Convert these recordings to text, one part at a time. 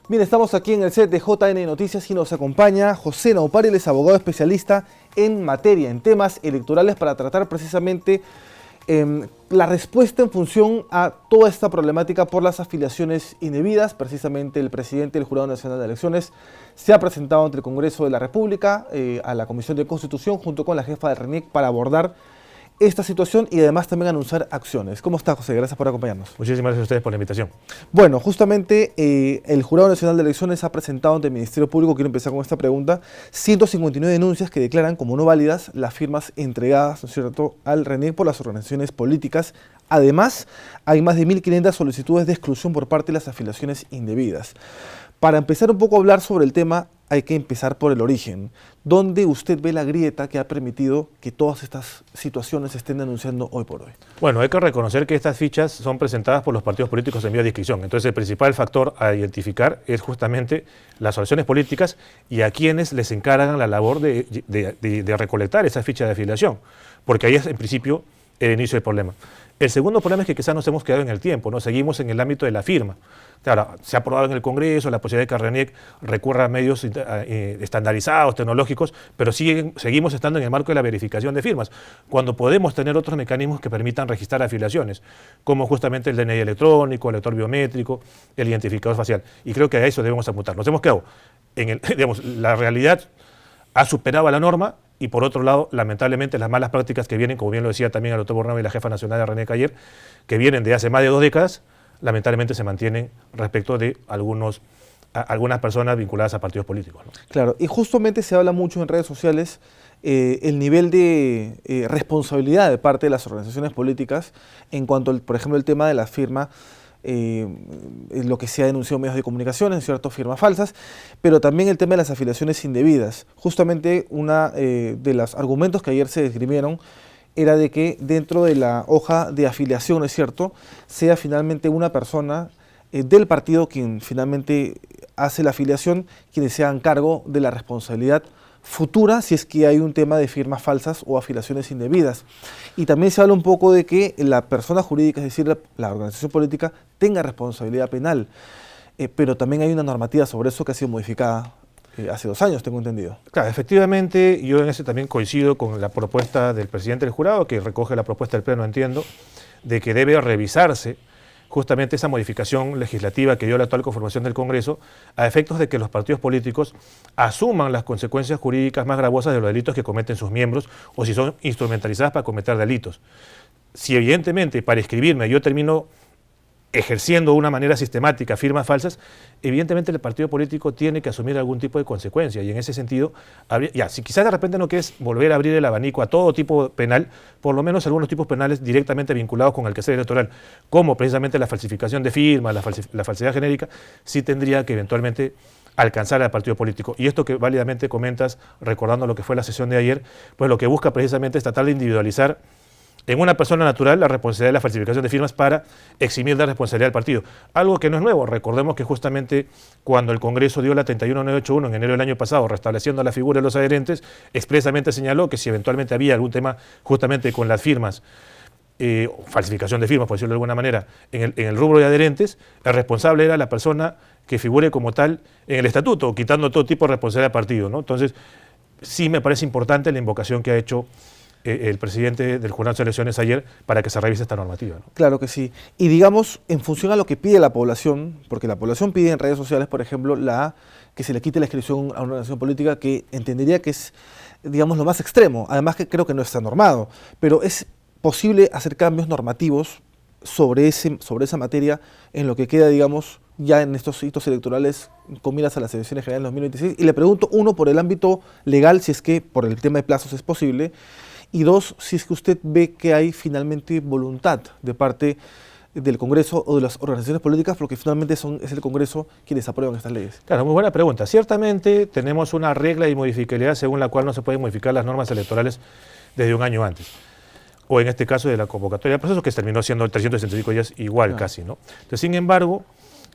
Bien, estamos aquí en el set de JN Noticias y nos acompaña José Naupari, él es abogado especialista en materia, en temas electorales, para tratar precisamente la respuesta en función a toda esta problemática por las afiliaciones indebidas. Precisamente el presidente del Jurado Nacional de Elecciones se ha presentado ante el Congreso de la República, a la Comisión de Constitución, junto con la jefa del RENIEC, para abordar esta situación y además también anunciar acciones. ¿Cómo está, José? Gracias por acompañarnos. Muchísimas gracias a ustedes por la invitación. Bueno, justamente el Jurado Nacional de Elecciones ha presentado ante el Ministerio Público, quiero empezar con esta pregunta, 159 denuncias que declaran como no válidas las firmas entregadas, ¿no es cierto?, al RENIEC por las organizaciones políticas. Además, hay más de 1.500 solicitudes de exclusión por parte de las afiliaciones indebidas. Para empezar un poco a hablar sobre el tema, hay que empezar por el origen. ¿Dónde usted ve la grieta que ha permitido que todas estas situaciones se estén denunciando hoy por hoy? Bueno, hay que reconocer que estas fichas son presentadas por los partidos políticos en vía de inscripción. Entonces, el principal factor a identificar es justamente las organizaciones políticas y a quienes les encargan la labor de recolectar esa ficha de afiliación, porque ahí es, en principio, el inicio del problema. El segundo problema es que quizás nos hemos quedado en el tiempo, ¿no? Seguimos en el ámbito de la firma. Claro, se ha aprobado en el Congreso la posibilidad de que RENIEC recurra a medios estandarizados, tecnológicos, pero seguimos estando en el marco de la verificación de firmas, cuando podemos tener otros mecanismos que permitan registrar afiliaciones, como justamente el DNI electrónico, el lector biométrico, el identificador facial. Y creo que a eso debemos apuntar. Nos hemos quedado en el, digamos, la realidad ha superado a la norma. Y por otro lado, lamentablemente, las malas prácticas que vienen, como bien lo decía también el doctor Bornau y la jefa nacional de RENIEC ayer, que vienen de hace más de 2 décadas, lamentablemente se mantienen respecto de algunas personas vinculadas a partidos políticos, ¿no? Claro, y justamente se habla mucho en redes sociales el nivel de responsabilidad de parte de las organizaciones políticas en cuanto, por ejemplo, el tema de la firma, lo que se ha denunciado en medios de comunicación, ¿cierto?, firmas falsas, pero también el tema de las afiliaciones indebidas. Justamente uno de los argumentos que ayer se esgrimieron era de que dentro de la hoja de afiliación, ¿no es cierto?, sea finalmente una persona del partido quien finalmente hace la afiliación, quienes se hagan cargo de la responsabilidad futura si es que hay un tema de firmas falsas o afiliaciones indebidas. Y también se habla un poco de que la persona jurídica, es decir, la organización política, tenga responsabilidad penal, pero también hay una normativa sobre eso que ha sido modificada hace 2 años, tengo entendido. Claro, efectivamente, yo en ese también coincido con la propuesta del presidente del jurado, que recoge la propuesta del Pleno, entiendo, de que debe revisarse justamente esa modificación legislativa que dio la actual conformación del Congreso a efectos de que los partidos políticos asuman las consecuencias jurídicas más gravosas de los delitos que cometen sus miembros o si son instrumentalizadas para cometer delitos. Si evidentemente para inscribirme yo termino ejerciendo de una manera sistemática firmas falsas, evidentemente el partido político tiene que asumir algún tipo de consecuencia y en ese sentido, si quizás de repente no quieres volver a abrir el abanico a todo tipo penal, por lo menos algunos tipos penales directamente vinculados con el quehacer electoral, como precisamente la falsificación de firmas, la falsedad genérica, sí tendría que eventualmente alcanzar al partido político. Y esto que válidamente comentas, recordando lo que fue la sesión de ayer, pues lo que busca precisamente es tratar de individualizar en una persona natural la responsabilidad de la falsificación de firmas para eximir de responsabilidad al partido. Algo que no es nuevo. Recordemos que justamente cuando el Congreso dio la 31981 en enero del año pasado, restableciendo la figura de los adherentes, expresamente señaló que si eventualmente había algún tema justamente con las firmas, falsificación de firmas, por decirlo de alguna manera, en el rubro de adherentes, el responsable era la persona que figure como tal en el estatuto, quitando todo tipo de responsabilidad al partido, ¿no? Entonces, sí me parece importante la invocación que ha hecho el presidente del Jurado de Elecciones ayer para que se revise esta normativa, ¿no? Claro que sí. Y digamos, en función a lo que pide la población, porque la población pide en redes sociales, por ejemplo, que se le quite la inscripción a una organización política, que entendería que es, digamos, lo más extremo. Además que creo que no está normado, pero es posible hacer cambios normativos sobre esa materia en lo que queda, digamos, ya en estos hitos electorales con miras a las elecciones generales del 2026. Y le pregunto, uno, por el ámbito legal, si es que por el tema de plazos es posible, y 2, si es que usted ve que hay finalmente voluntad de parte del Congreso o de las organizaciones políticas, porque finalmente es el Congreso quienes aprueban estas leyes. Claro, muy buena pregunta. Ciertamente tenemos una regla de inmodificabilidad según la cual no se pueden modificar las normas electorales desde un año antes. O en este caso de la convocatoria de procesos, que terminó siendo 365 días igual casi, ¿no? Entonces, sin embargo,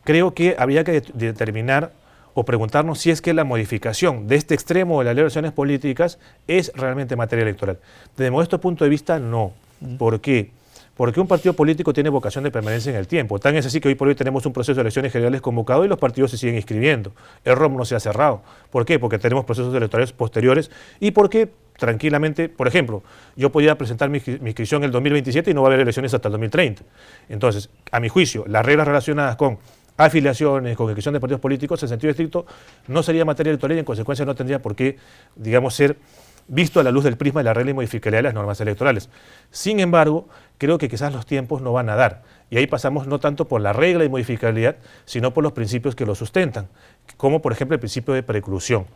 creo que habría que determinar o preguntarnos si es que la modificación de este extremo de las elecciones políticas es realmente materia electoral. Desde nuestro punto de vista, no. ¿Por qué? Porque un partido político tiene vocación de permanencia en el tiempo. Tan es así que hoy por hoy tenemos un proceso de elecciones generales convocado y los partidos se siguen inscribiendo. El ROM no se ha cerrado. ¿Por qué? Porque tenemos procesos electorales posteriores y porque tranquilamente, por ejemplo, yo podía presentar mi inscripción en el 2027 y no va a haber elecciones hasta el 2030. Entonces, a mi juicio, las reglas relacionadas con afiliaciones, con inscripción de partidos políticos, en sentido estricto, no sería materia electoral y en consecuencia no tendría por qué, digamos, ser visto a la luz del prisma de la regla y modificabilidad de las normas electorales. Sin embargo, creo que quizás los tiempos no van a dar. Y ahí pasamos no tanto por la regla y modificabilidad, sino por los principios que lo sustentan, como por ejemplo el principio de preclusión.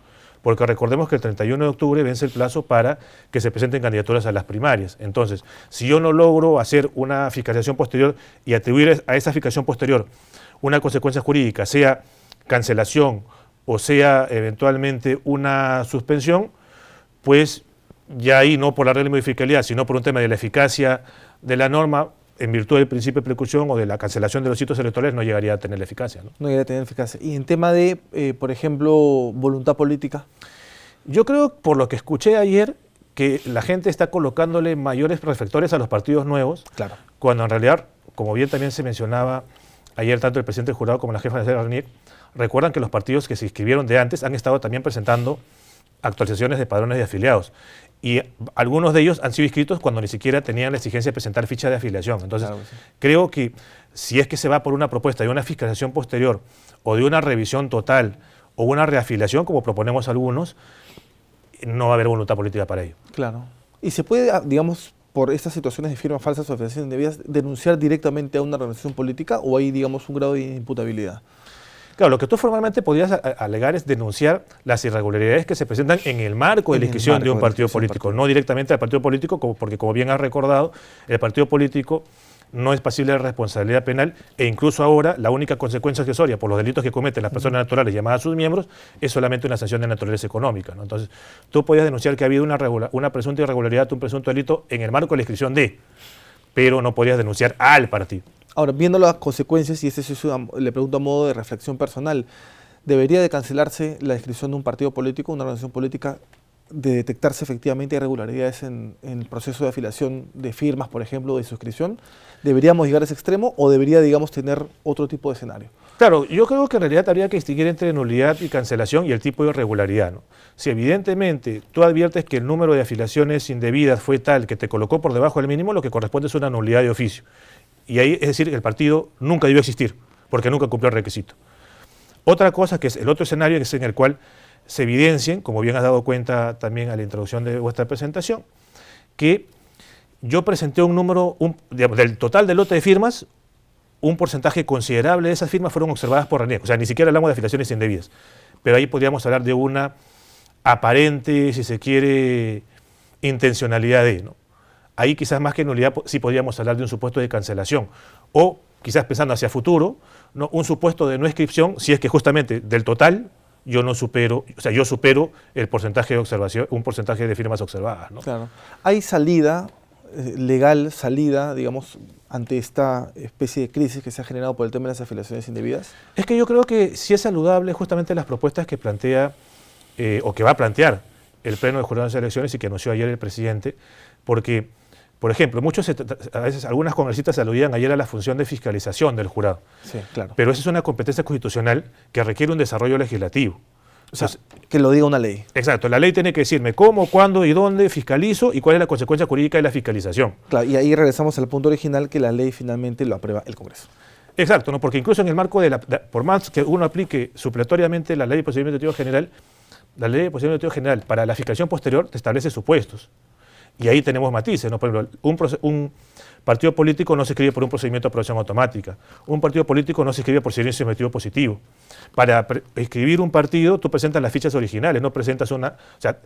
Porque recordemos que el 31 de octubre vence el plazo para que se presenten candidaturas a las primarias. Entonces, si yo no logro hacer una fiscalización posterior y atribuir a esa fiscalización posterior una consecuencia jurídica, sea cancelación o sea eventualmente una suspensión, pues ya ahí no por la regla de modificabilidad, sino por un tema de la eficacia de la norma, en virtud del principio de preclusión o de la cancelación de los hitos electorales, no llegaría a tener la eficacia, ¿no? No llegaría a tener eficacia. Y en tema de, por ejemplo, voluntad política. Yo creo, por lo que escuché ayer, que la gente está colocándole mayores reflectores a los partidos nuevos, Claro. cuando en realidad, como bien también se mencionaba ayer tanto el presidente del jurado como la jefa de Renier, recuerdan que los partidos que se inscribieron de antes han estado también presentando actualizaciones de padrones de afiliados. Y algunos de ellos han sido inscritos cuando ni siquiera tenían la exigencia de presentar ficha de afiliación. Entonces, claro, sí. Creo que si es que se va por una propuesta de una fiscalización posterior o de una revisión total o una reafiliación, como proponemos algunos, no va a haber voluntad política para ello. Claro. ¿Y se puede, digamos, por estas situaciones de firmas falsas o afiliaciones indebidas, denunciar directamente a una organización política o hay, digamos, un grado de imputabilidad? Claro, lo que tú formalmente podrías alegar es denunciar las irregularidades que se presentan en el marco de la inscripción de un partido político, no directamente al partido político, porque como bien has recordado, el partido político no es pasible de responsabilidad penal e incluso ahora la única consecuencia accesoria por los delitos que cometen las personas naturales llamadas a sus miembros es solamente una sanción de naturaleza económica, ¿no? Entonces, tú podías denunciar que ha habido una presunta irregularidad, un presunto delito en el marco de la inscripción de, pero no podías denunciar al partido. Ahora, viendo las consecuencias, y le pregunto a modo de reflexión personal, ¿debería de cancelarse la inscripción de un partido político, una organización política, de detectarse efectivamente irregularidades en el proceso de afiliación de firmas, por ejemplo, de suscripción? ¿Deberíamos llegar a ese extremo o debería, digamos, tener otro tipo de escenario? Claro, yo creo que en realidad habría que distinguir entre nulidad y cancelación y el tipo de irregularidad, ¿no? Si evidentemente tú adviertes que el número de afiliaciones indebidas fue tal que te colocó por debajo del mínimo, lo que corresponde es una nulidad de oficio. Y ahí es decir que el partido nunca debió existir, porque nunca cumplió el requisito. Otra cosa, que es el otro escenario, que es en el cual se evidencien, como bien has dado cuenta también a la introducción de vuestra presentación, que yo presenté un número, del total del lote de firmas, un porcentaje considerable de esas firmas fueron observadas por RENIEC. O sea, ni siquiera hablamos de afiliaciones indebidas. Pero ahí podríamos hablar de una aparente, si se quiere, intencionalidad de, ¿no? Ahí quizás más que nulidad sí podríamos hablar de un supuesto de cancelación. O quizás pensando hacia futuro, ¿no? Un supuesto de no inscripción, si es que justamente del total yo no supero, o sea, yo supero el porcentaje de observación, un porcentaje de firmas observadas, ¿no? Claro. ¿Hay salida legal, digamos, ante esta especie de crisis que se ha generado por el tema de las afiliaciones indebidas? Es que yo creo que sí es saludable justamente las propuestas que plantea o que va a plantear el Pleno de Jurado de Elecciones y que anunció ayer el presidente, porque, por ejemplo, a veces algunas congresistas aludían ayer a la función de fiscalización del jurado. Sí, claro. Pero esa es una competencia constitucional que requiere un desarrollo legislativo. O sea, que lo diga una ley. Exacto, la ley tiene que decirme cómo, cuándo y dónde fiscalizo y cuál es la consecuencia jurídica de la fiscalización. Claro, y ahí regresamos al punto original, que la ley finalmente lo aprueba el Congreso. Exacto, ¿no? Porque incluso en el marco por más que uno aplique supletoriamente la ley de procedimiento administrativo general, la ley de procedimiento administrativo general para la fiscalización posterior te establece supuestos. Y ahí tenemos matices, ¿no? Por ejemplo, un partido político no se inscribe por un procedimiento de aprobación automática. Un partido político no se inscribe por silencio emitido positivo. Para inscribir un partido, tú presentas las fichas originales, no presentas una... O sea,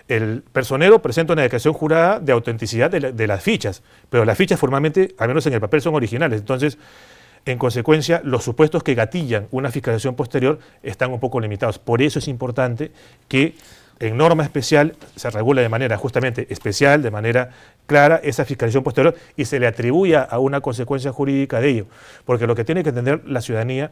el personero presenta una declaración jurada de autenticidad de las fichas, pero las fichas formalmente, al menos en el papel, son originales. Entonces, en consecuencia, los supuestos que gatillan una fiscalización posterior están un poco limitados. Por eso es importante que en norma especial se regula de manera justamente especial, de manera clara, esa fiscalización posterior y se le atribuya a una consecuencia jurídica de ello. Porque lo que tiene que entender la ciudadanía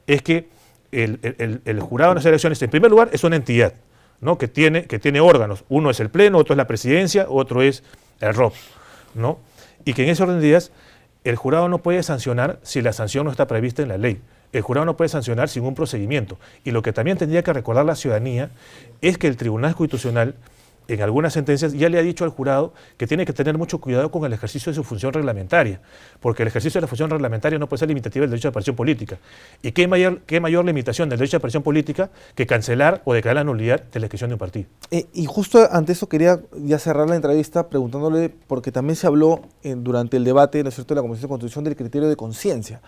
es que el jurado de las elecciones, en primer lugar, es una entidad, ¿no? que tiene órganos. Uno es el Pleno, otro es la Presidencia, otro es el ROP, ¿no? Y que en ese orden de ideas el jurado no puede sancionar si la sanción no está prevista en la ley. El jurado no puede sancionar sin un procedimiento. Y lo que también tendría que recordar la ciudadanía es que el Tribunal Constitucional, en algunas sentencias, ya le ha dicho al jurado que tiene que tener mucho cuidado con el ejercicio de su función reglamentaria, porque el ejercicio de la función reglamentaria no puede ser limitativa del derecho de aparición política. ¿Y qué mayor limitación del derecho de aparición política que cancelar o declarar la nulidad de la inscripción de un partido? Y justo ante eso quería ya cerrar la entrevista preguntándole, porque también se habló durante el debate, ¿no es cierto?, de la Comisión de Constitución del criterio de conciencia.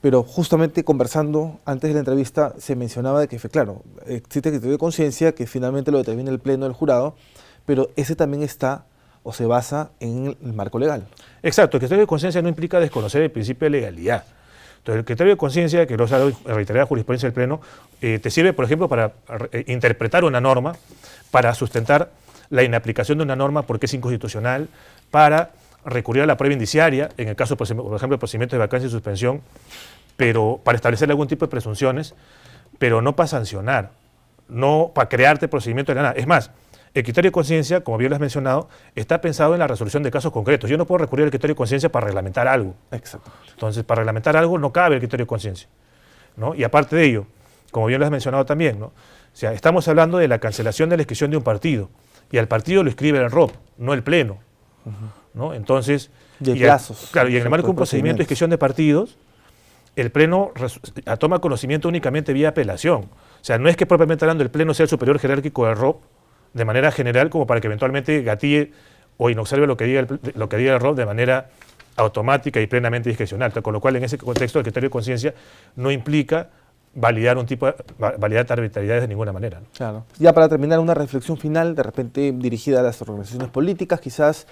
Pero justamente conversando antes de la entrevista se mencionaba de que, claro, existe el criterio de conciencia que finalmente lo determina el pleno del jurado, pero ese también está o se basa en el marco legal. Exacto, el criterio de conciencia no implica desconocer el principio de legalidad. Entonces, el criterio de conciencia, que lo sabe reiterar la jurisprudencia del pleno, te sirve, por ejemplo, para interpretar una norma, para sustentar la inaplicación de una norma porque es inconstitucional, para recurrir a la prueba indiciaria, en el caso, por ejemplo, el procedimiento de vacancia y suspensión, pero para establecer algún tipo de presunciones, pero no para sancionar, no para crearte procedimiento de la nada. Es más, el criterio de conciencia, como bien lo has mencionado, está pensado en la resolución de casos concretos. Yo no puedo recurrir al criterio de conciencia para reglamentar algo. Exacto. Entonces, para reglamentar algo no cabe el criterio de conciencia, ¿no? Y aparte de ello, como bien lo has mencionado también, ¿no? O sea, estamos hablando de la cancelación de la inscripción de un partido, y al partido lo inscribe el ROP, no el pleno, ¿no? Entonces, y plazos. Claro, y en el marco de un procedimiento de inscripción de partidos, el pleno toma conocimiento únicamente vía apelación. O sea, no es que propiamente hablando el pleno sea el superior jerárquico del ROP de manera general como para que eventualmente gatille o inobserve lo que diga el ROP de manera automática y plenamente discrecional. Con lo cual, en ese contexto, el criterio de conciencia no implica validar arbitrariedades de ninguna manera, ¿no? Claro. Ya para terminar, una reflexión final, de repente dirigida a las organizaciones políticas, quizás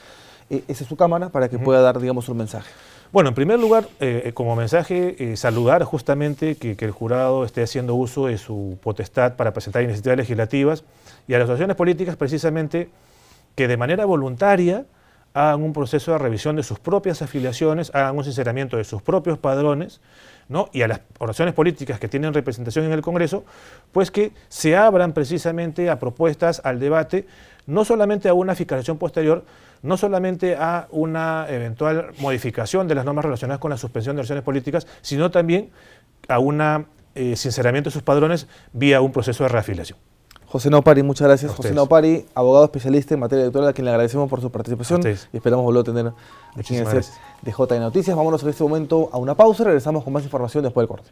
esa es su cámara, para que pueda dar, digamos, un mensaje. Bueno, en primer lugar, como mensaje, saludar justamente que el jurado esté haciendo uso de su potestad para presentar iniciativas legislativas y a las asociaciones políticas precisamente que de manera voluntaria hagan un proceso de revisión de sus propias afiliaciones, hagan un sinceramiento de sus propios padrones, ¿no? Y a las organizaciones políticas que tienen representación en el Congreso, pues que se abran precisamente a propuestas, al debate, no solamente a una fiscalización posterior, no solamente a una eventual modificación de las normas relacionadas con la suspensión de elecciones políticas, sino también a un sinceramiento de sus padrones vía un proceso de reafiliación. José Naupari, muchas gracias. José Naupari, abogado especialista en materia electoral, a quien le agradecemos por su participación y esperamos volver a tener aquí en el set de JN Noticias. Vámonos en este momento a una pausa y regresamos con más información después del corte.